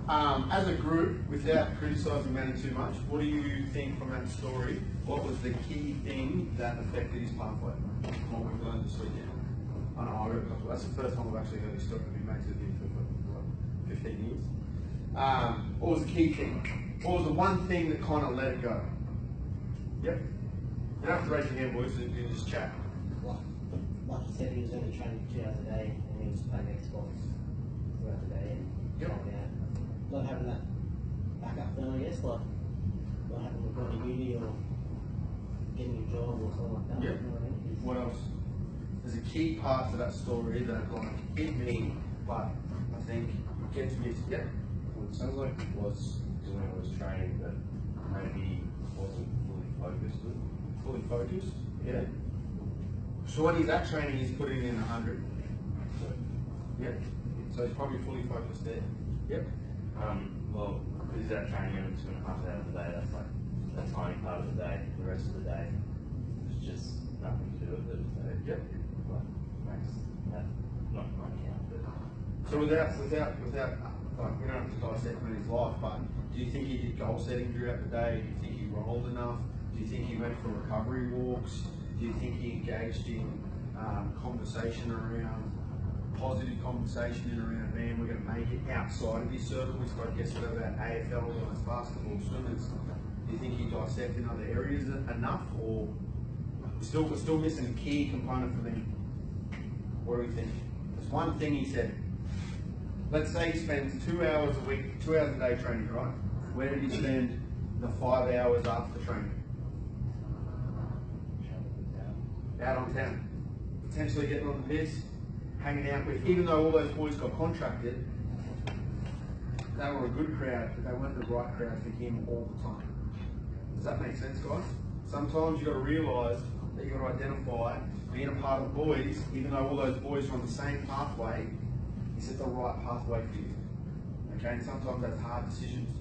As a group, without criticising Manny too much, what do you think from that story? What was the key thing that affected his pathway? What we've learned this weekend? I know, I read a couple. That's the first time I've actually heard his story. I've been mates with him for what, 15 years. What was the key thing? What was the one thing that kind of let it go? Yep. You don't have to raise your hand, boys, you can just chat. Like he said, he was only training 2 hours a day and he was playing Xbox throughout the day and going out. Not having that backup plan, I guess, like not having to go to uni or getting a job or something like that. Yep. You know what I mean? What else? There's a key part to that story that like hit me, but I think gets missed. Yep. Well, it sounds like it was doing all his training, but maybe wasn't fully focused. Fully focused. Yeah. So when he's at training, he's putting in 100. So, Yep. So he's probably fully focused there. Yep. well, because he's at training only 2.5 hours a day, that's like a tiny part of the day. The rest of the day, there's just nothing to do with it. So, Yep. like, makes that not count. But So without like we don't have to dissect his life, but do you think he did goal setting throughout the day? Do you think he rolled enough? Do you think he went for recovery walks? Do you think he engaged in conversation around positive conversation in around, man, we're going to make it outside of his circle? He's got to get sort of about AFL guys, basketball, swimmers. Do you think he dissected in other areas enough, or we're still missing a key component for them? What do we think? There's one thing he said. Let's say he spends 2 hours a week, 2 hours a day training, right? Where did he spend the 5 hours after training? Out on town. Potentially getting on the piss, hanging out with, even though all those boys got contracted, they were a good crowd, but they weren't the right crowd for him all the time. Does that make sense, guys? Sometimes you've got to realise that you've got to identify being a part of the boys, even though all those boys are on the same pathway, is it the right pathway for you? Okay, and sometimes that's hard decisions.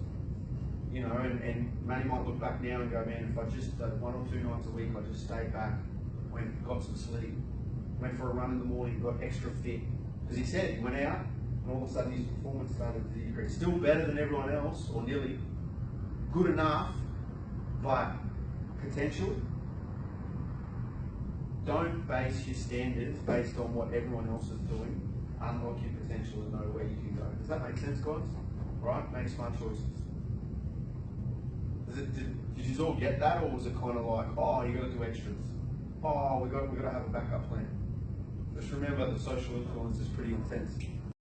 You know, and Manny might look back now and go, man, if I just 1 or 2 nights a week, I just stayed back, got some sleep, went for a run in the morning, got extra fit. Because he said he went out and all of a sudden his performance started to decrease. Still better than everyone else, or nearly good enough, but potential. Don't base your standards based on what everyone else is doing. Unlock your potential and know where you can go. Does that make sense, guys? Right? Make smart choices. Did you all get that, or was it kind of like, oh, you got to do extras? Oh, we got to have a backup plan. Just remember, the social influence is pretty intense.